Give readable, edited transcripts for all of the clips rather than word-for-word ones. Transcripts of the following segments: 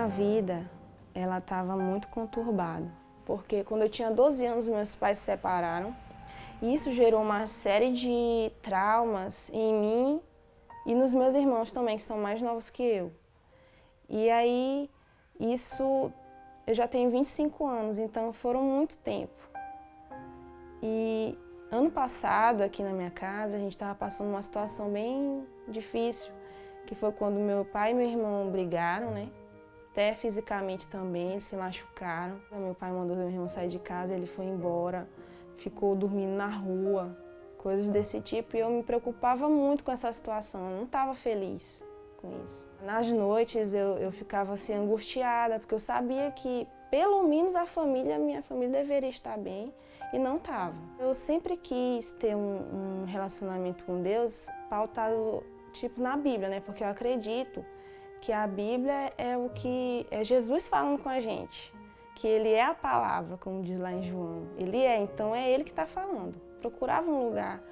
minha vida, ela estava muito conturbada, porque quando eu tinha 12 anos, meus pais se separaram, e isso gerou uma série de traumas em mim e nos meus irmãos também, que são mais novos que eu. E aí, isso, eu já tenho 25 anos, então foram muito tempo. E ano passado, aqui na minha casa, a gente estava passando uma situação bem difícil, que foi quando meu pai e meu irmão brigaram, né? Até fisicamente também, eles se machucaram. Meu pai mandou meu irmão sair de casa, ele foi embora, ficou dormindo na rua, coisas desse tipo. E eu me preocupava muito com essa situação, eu não estava feliz com isso. Nas noites eu ficava assim angustiada, porque eu sabia que pelo menos minha família deveria estar bem e não estava. Eu sempre quis ter um relacionamento com Deus pautado tipo na Bíblia, né? Porque eu acredito que a Bíblia é o que é Jesus falando com a gente, que Ele é a palavra, como diz lá em João. Ele é, então é Ele que está falando. Procurava um lugar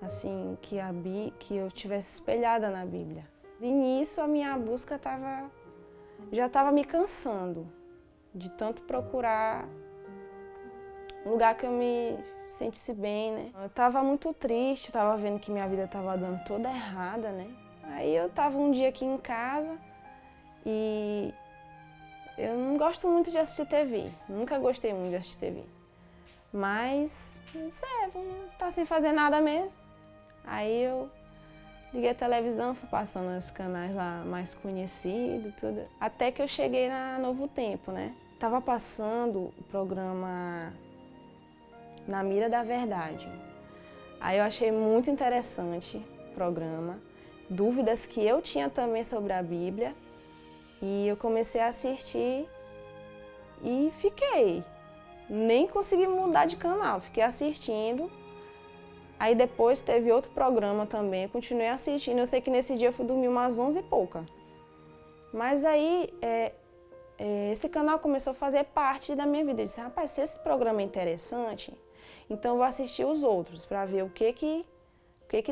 assim que eu tivesse espelhada na Bíblia. E nisso a minha busca já estava me cansando de tanto procurar um lugar que eu me sentisse bem, né? Eu estava muito triste, estava vendo que minha vida estava dando toda errada, né? Aí eu estava um dia aqui em casa e eu não gosto muito de assistir TV, nunca gostei muito de assistir TV. Mas, não sei, vamos estar sem fazer nada mesmo. Aí eu liguei a televisão, fui passando os canais lá mais conhecidos, tudo. Até que eu cheguei na Novo Tempo, né? Tava passando o programa Na Mira da Verdade. Aí eu achei muito interessante o programa, dúvidas que eu tinha também sobre a Bíblia, e eu comecei a assistir e fiquei. Nem consegui mudar de canal, fiquei assistindo. Aí depois teve outro programa também, eu continuei assistindo. Eu sei que nesse dia eu fui dormir umas 11 e pouca. Mas aí esse canal começou a fazer parte da minha vida. Eu disse, rapaz, se esse programa é interessante, então eu vou assistir os outros para ver o que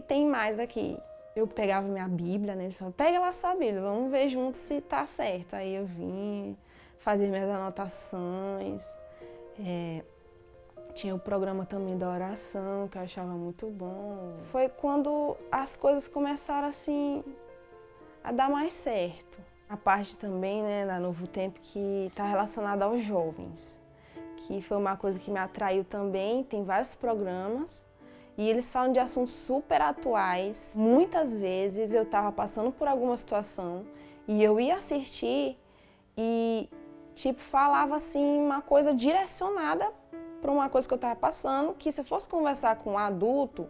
tem mais aqui. Eu pegava minha Bíblia, né? Eles falavam, pega lá sua Bíblia, vamos ver juntos se tá certo. Aí eu vim, fazia minhas anotações. Tinha o programa também da oração, que eu achava muito bom. Foi quando as coisas começaram assim a dar mais certo. A parte também, né, da Novo Tempo, que está relacionada aos jovens, que foi uma coisa que me atraiu também. Tem vários programas e eles falam de assuntos super atuais. Muitas vezes eu estava passando por alguma situação e eu ia assistir e tipo falava assim uma coisa direcionada para uma coisa que eu estava passando, que se eu fosse conversar com um adulto,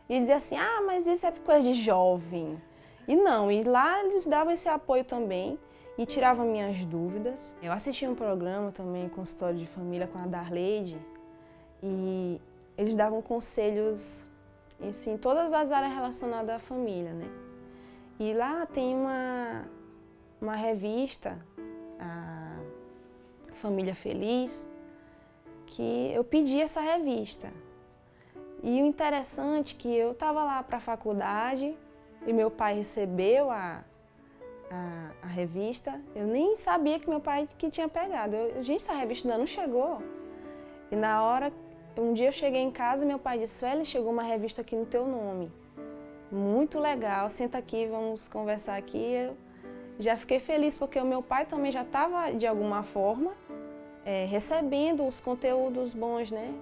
e dizia assim, ah, mas isso é coisa de jovem. E não, e lá eles davam esse apoio também e tiravam minhas dúvidas. Eu assisti um programa também, Consultório de Família, com a Darleide, e eles davam conselhos em todas as áreas relacionadas à família, né? E lá tem uma revista, a Família Feliz, que eu pedi essa revista. E o interessante é que eu estava lá para a faculdade e meu pai recebeu a revista. Eu nem sabia que meu pai que tinha pegado. Gente, essa revista ainda não chegou. E na hora, um dia eu cheguei em casa e meu pai disse, Sueli, chegou uma revista aqui no teu nome. Muito legal, senta aqui, vamos conversar aqui. Eu já fiquei feliz porque o meu pai também já estava, de alguma forma, recebendo os conteúdos bons, né,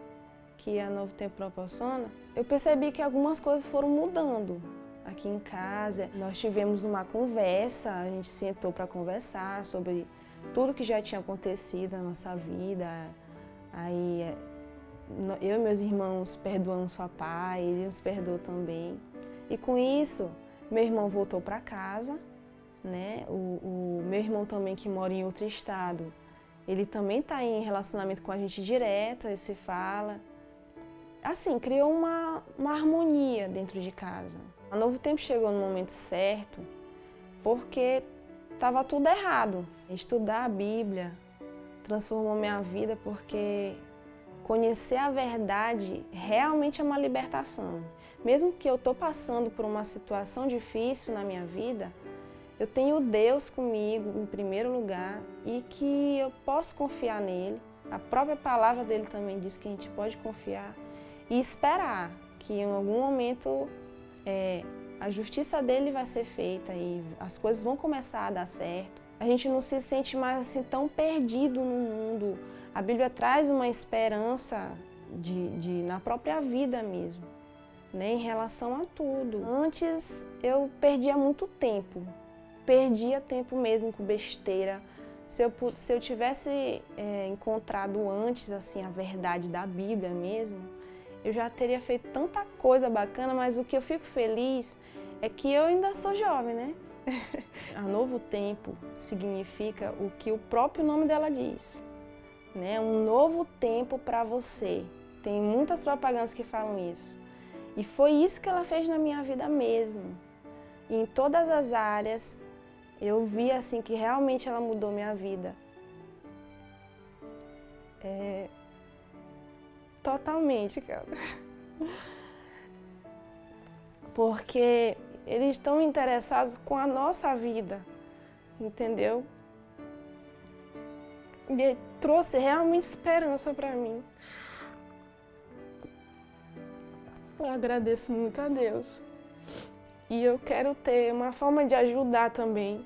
que a Novo Tempo proporciona. Eu percebi que algumas coisas foram mudando aqui em casa. Nós tivemos uma conversa, a gente sentou para conversar sobre tudo que já tinha acontecido na nossa vida. Aí eu e meus irmãos perdoamos o papai, ele nos perdoou também. E com isso, meu irmão voltou para casa, né? O meu irmão também, que mora em outro estado, ele também está em relacionamento com a gente direto, ele se fala. Assim, criou uma harmonia dentro de casa. A Novo Tempo chegou no momento certo porque estava tudo errado. Estudar a Bíblia transformou minha vida porque conhecer a verdade realmente é uma libertação. Mesmo que eu estou passando por uma situação difícil na minha vida, eu tenho Deus comigo em primeiro lugar e que eu posso confiar nele. A própria palavra dele também diz que a gente pode confiar e esperar que em algum momento a justiça dele vai ser feita e as coisas vão começar a dar certo. A gente não se sente mais assim tão perdido no mundo. A Bíblia traz uma esperança na própria vida mesmo, né, em relação a tudo. Antes eu perdia muito tempo, perdia tempo mesmo com besteira. Se eu tivesse encontrado antes assim a verdade da Bíblia mesmo, eu já teria feito tanta coisa bacana, mas o que eu fico feliz é que eu ainda sou jovem, né? A Novo Tempo significa o que o próprio nome dela diz, né? Um novo tempo para você. Tem muitas propagandas que falam isso. E foi isso que ela fez na minha vida mesmo. E em todas as áreas, eu vi assim que realmente ela mudou minha vida. Totalmente, cara. Porque eles estão interessados com a nossa vida, entendeu? E trouxe realmente esperança para mim. Eu agradeço muito a Deus. E eu quero ter uma forma de ajudar também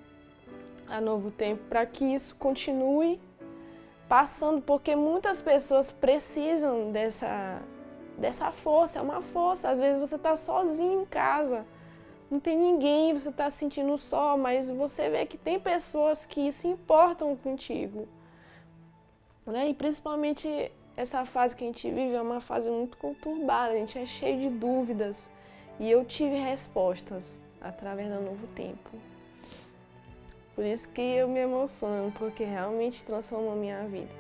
a Novo Tempo para que isso continue passando, porque muitas pessoas precisam dessa força, é uma força. Às vezes você está sozinho em casa, não tem ninguém, você está se sentindo só, mas você vê que tem pessoas que se importam contigo, né? E principalmente essa fase que a gente vive é uma fase muito conturbada, a gente é cheio de dúvidas e eu tive respostas através do Novo Tempo. Por isso que eu me emociono, porque realmente transformou a minha vida.